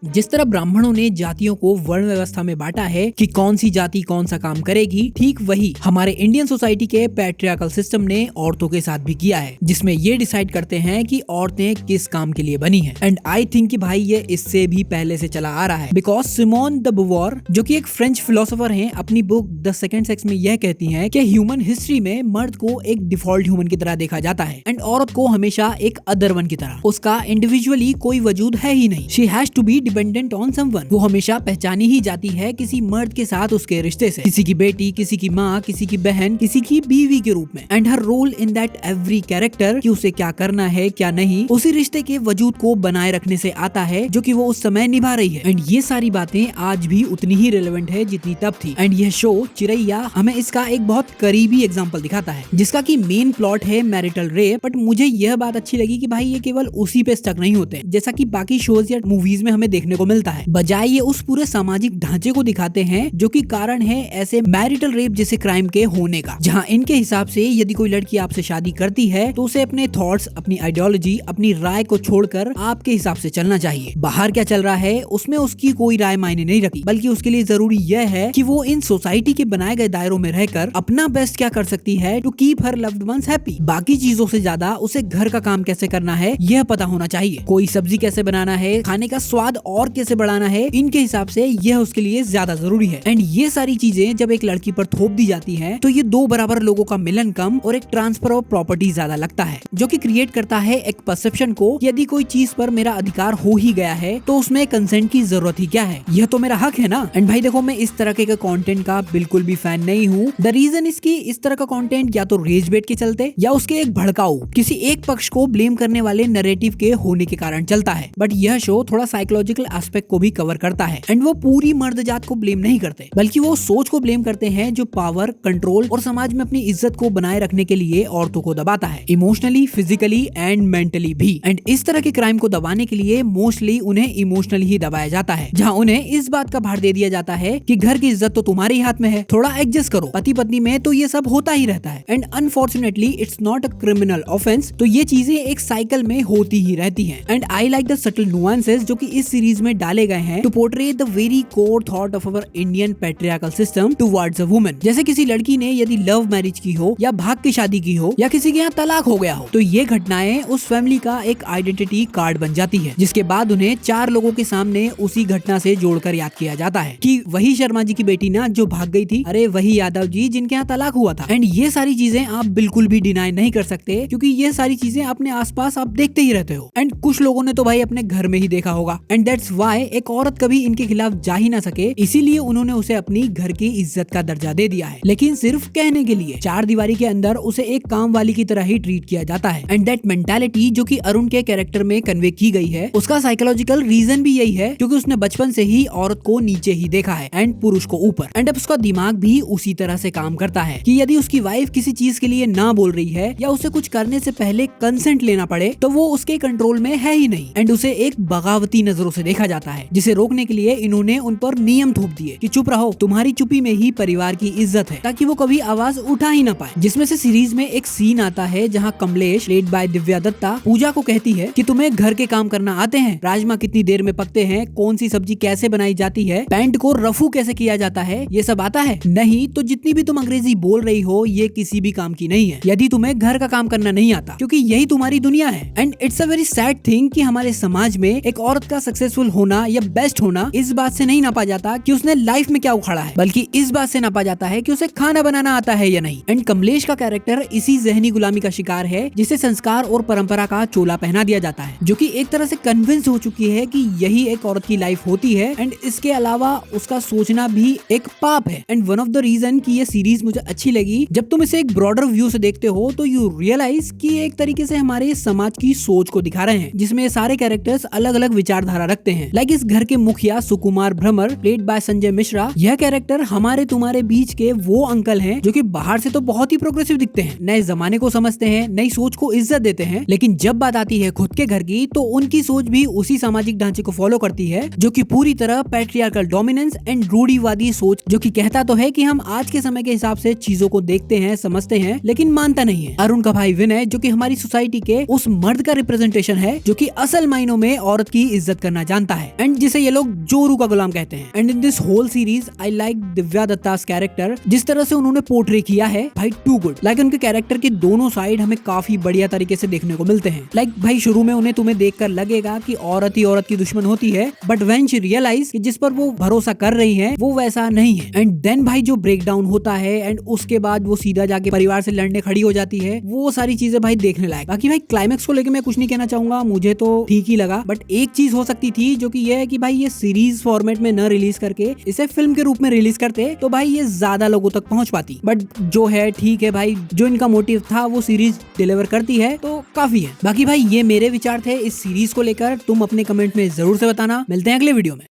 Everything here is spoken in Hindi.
जिस तरह ब्राह्मणों ने जातियों को वर्ण व्यवस्था में बांटा है कि कौन सी जाति कौन सा काम करेगी, ठीक वही हमारे इंडियन सोसाइटी के पैट्रियार्कल सिस्टम ने औरतों के साथ भी किया है, जिसमें ये डिसाइड करते हैं कि औरतें किस काम के लिए बनी हैं। एंड आई थिंक कि भाई ये इससे भी पहले से चला आ रहा है, बिकॉज सिमोन द बुवॉर जो कि एक फ्रेंच फिलोसोफर हैं, अपनी बुक द सेकंड सेक्स में यह कहती हैं कि ह्यूमन हिस्ट्री में मर्द को एक डिफॉल्ट ह्यूमन की तरह देखा जाता है एंड औरत को हमेशा एक अदर वन की तरह। उसका इंडिविजुअली कोई वजूद है ही नहीं। She has to be dependent on someone. वो हमेशा पहचानी ही जाती है किसी मर्द के साथ उसके रिश्ते से, किसी की बेटी, किसी की माँ, किसी की बहन, किसी की बीवी के रूप में। And her role in that every character कि उसे क्या करना है क्या नहीं, उसी रिश्ते के वजूद को बनाए रखने से आता है जो कि वो उस समय निभा रही है। एंड ये सारी बातें आज भी उतनी ही रिलेवेंट है जितनी तब थी। एंड यह शो चिरैया हमें इसका एक बहुत करीबी एग्जाम्पल दिखाता है, जिसका की मेन प्लॉट है मैरिटल रेप। बट मुझे यह बात अच्छी लगी कि भाई ये केवल उसी पे स्टक नहीं होते जैसा कि बाकी शोज या मूवीज में हमें देखने को मिलता है, बजाय ये उस पूरे सामाजिक ढांचे को दिखाते हैं जो कि कारण है ऐसे मैरिटल रेप जैसे क्राइम के होने का, जहां इनके हिसाब से यदि कोई लड़की आपसे शादी करती है तो उसे अपने थॉट्स, अपनी आइडियोलॉजी, अपनी राय को छोड़कर आपके हिसाब से चलना चाहिए। बाहर क्या चल रहा है उसमें उसकी कोई राय मायने नहीं रखती, बल्कि उसके लिए जरूरी यह है कि वो इन सोसाइटी के बनाए गए दायरों में रहकर अपना बेस्ट क्या कर सकती है to keep her loved ones happy. बाकी चीजों से ज्यादा उसे घर का काम कैसे करना है यह पता होना चाहिए, कोई सब्जी कैसे बनाना है, खाने का स्वाद और कैसे बढ़ाना है, इनके हिसाब से यह उसके लिए ज्यादा जरूरी है। एंड ये सारी चीजें जब एक लड़की पर थोप दी जाती हैं, तो ये दो बराबर लोगों का मिलन कम और एक ट्रांसफर ऑफ प्रॉपर्टी ज्यादा लगता है, जो कि क्रिएट करता है एक परसेप्शन को यदि कोई चीज पर मेरा अधिकार हो ही गया है तो उसमें कंसेंट की जरूरत ही क्या है, यह तो मेरा हक है ना। एंड भाई देखो, मैं इस तरह के कंटेंट का बिल्कुल भी फैन नहीं हूँ। द रीजन इसकी इस तरह का कंटेंट या तो रेज बेट के चलते या उसके एक भड़काऊ किसी एक पक्ष को ब्लेम करने वाले नैरेटिव के होने के कारण चलता है। बट यह शो थोड़ा साइकोलॉजिकल एस्पेक्ट को भी कवर करता है एंड वो पूरी मर्द जात को ब्लेम नहीं करते, बल्कि वो सोच को ब्लेम करते हैं जो पावर, कंट्रोल और समाज में अपनी इज्जत को बनाए रखने के लिए औरतों को दबाता है, इमोशनली, फिजिकली एंड मेंटली भी। एंड इस तरह के क्राइम को दबाने के लिए मोस्टली उन्हें इमोशनली ही दबाया जाता है, जहाँ उन्हें इस बात का भार दे दिया जाता है कि घर की इज्जत तो तुम्हारे ही हाथ में है, थोड़ा एडजस्ट करो। पति पत्नी में तो ये सब होता ही रहता है and unfortunately it's not a criminal offence, तो ये चीजें एक साइकिल में होती ही रहती हैं। And I like the subtle nuances जो कि इस सीरीज में डाले गए हैं to portray the very core thought of our Indian patriarchal system towards a woman. जैसे किसी लड़की ने यदि लव मैरिज की हो या भाग की शादी की हो या किसी के यहाँ तलाक हो गया हो, तो ये घटनाएं उस फैमिली का एक आइडेंटिटी कार्ड बन जाती है, जिसके बाद उन्हें चार लोगों के सामने उसी घटना से जोड़कर याद किया जाता है कि वही शर्मा जी की बेटी ना जो भाग गई थी, अरे वही यादव जी जिनके यहाँ तलाक हुआ था। एंड ये सारी चीजें आप बिल्कुल भी डिनाई नहीं कर सकते, क्योंकि ये सारी चीजें अपने आसपास आप देखते ही रहते हो। एंड कुछ लोगों ने तो भाई अपने घर में ही देखा होगा। एंड दैट्स व्हाई एक औरत कभी इनके खिलाफ जा ही ना सके, इसीलिए उन्होंने उसे अपनी घर की इज्जत का दर्जा दे दिया है, लेकिन सिर्फ कहने के लिए। चार दीवारी के अंदर उसे एक काम वाली की तरह ही ट्रीट किया जाता है। एंड दैट मेंटालिटी जो कि अरुण के कैरेक्टर में कन्वे की गई है, उसका साइकोलॉजिकल रीजन भी यही है, क्योंकि उसने बचपन से ही औरत को नीचे ही देखा है एंड पुरुष को ऊपर। एंड अब उसका दिमाग भी उसी तरह से काम करता है कि यदि उसकी वाइफ किसी चीज के लिए ना बोल रही है या उसे कुछ करने से पहले कंसेंट लेना पड़े, तो वो उसके कंट्रोल में है ही नहीं। एंड उसे एक बगावती नजरों से देखा जाता है, जिसे रोकने के लिए इन्होंने उन पर नियम थोप दिए कि चुप रहो, तुम्हारी चुप्पी में ही परिवार की इज्जत है, ताकि वो कभी आवाज उठा ही ना पाए। जिसमें से सीरीज में एक सीन आता है जहाँ कमलेश प्लेड बाय दिव्या दत्ता पूजा को कहती है कि तुम्हें घर के काम करना आते हैं, राजमा कितनी देर में पकते हैं, कौन सी सब्जी कैसे बनाई जाती है, पैंट को रफू कैसे किया जाता है, ये सब आता है? नहीं तो जितनी भी तुम अंग्रेजी बोल रही हो ये किसी भी काम की नहीं है, यदि तुम्हें घर का काम करना नहीं आता, क्योंकि यही तुम्हारी दुनिया है। And it's a very sad thing कि हमारे समाज में एक औरत का सक्सेसफुल होना या बेस्ट होना इस बात से नहीं नापा जाता कि उसने लाइफ में क्या उखाड़ा है, बल्कि इस बात से नापा जाता है कि उसे खाना बनाना आता है या नहीं। एंड कमलेश का कैरेक्टर इसी जहनी गुलामी का शिकार है, जिसे संस्कार और परंपरा का चोला पहना दिया जाता है, जो कि एक तरह से कन्विंस हो चुकी है कि यही एक औरत की लाइफ होती है एंड इसके अलावा उसका सोचना भी एक पाप है। And one of the reason कि ये सीरीज मुझे अच्छी लगी, जब तुम इसे एक ब्रॉडर व्यू से देखते हो तो यू रियलाइज कि एक तरीके से हमारे समाज की सोच को दिखा रहे हैं, जिसमें सारे कैरेक्टर्स अलग अलग विचारधारा रखते हैं। लाइक इस घर के मुखिया सुकुमार भ्रमर प्लेड बाय संजय मिश्रा, यह कैरेक्टर हमारे तुम्हारे बीच के वो अंकल हैं जो कि बाहर से तो बहुत ही प्रोग्रेसिव दिखते हैं, नए जमाने को समझते हैं, नई सोच को इज्जत देते हैं, लेकिन जब बात आती है खुद के घर की तो उनकी सोच भी उसी सामाजिक ढांचे को फॉलो करती है जो कि पूरी तरह पैट्रियार्कल डोमिनेंस एंड रूढ़िवादी सोच, जो कि कहता तो है कि हम आज के समय के हिसाब से चीजों को देखते हैं, समझते हैं, लेकिन मानता नहीं है। अरुण का भाई विनय जो कि हमारी सोसाइटी के उस मर्द का रिप्रेजेंटेशन है जो कि असल मायनों में औरत की इज्जत करना जानता है एंड जिसे ये लोग जोरू का गुलाम कहते हैं। And in this whole series I like Divya Dutta's character, जिस तरह से उन्होंने पोर्ट्रे किया है भाई, टू गुड। लाइक उनके कैरेक्टर के दोनों साइड हमें काफी बढ़िया तरीके से देखने को मिलते हैं। लाइक भाई शुरू में उन्हें तुम्हें देखकर लगेगा कि औरत ही औरत की दुश्मन होती है, बट व्हेन शी रियलाइज कि जिस पर वो भरोसा कर रही है वो वैसा नहीं है। एंड देन भाई जो ब्रेक डाउन होता है एंड उसके बाद वो सीधा जाके परिवार से लड़ने खड़ी हो जाती है, वो सारी चीजें भाई देखने लायक। बाकी भाई क्लाइमेक्स को लेकर मैं कुछ नहीं कहना चाहूंगा, मुझे तो ठीक ही लगा, बट एक चीज हो सकती थी जो कि ये है कि भाई ये सीरीज फॉर्मेट में न रिलीज करके इसे फिल्म के रूप में रिलीज करते तो भाई ये ज्यादा लोगों तक पहुंच पाती। बट जो है ठीक है भाई, जो इनका मोटिव था वो सीरीज डिलीवर करती है तो काफी है। बाकी भाई ये मेरे विचार थे इस सीरीज को लेकर, तुम अपने कमेंट में जरूर से बताना। मिलते हैं अगले वीडियो में।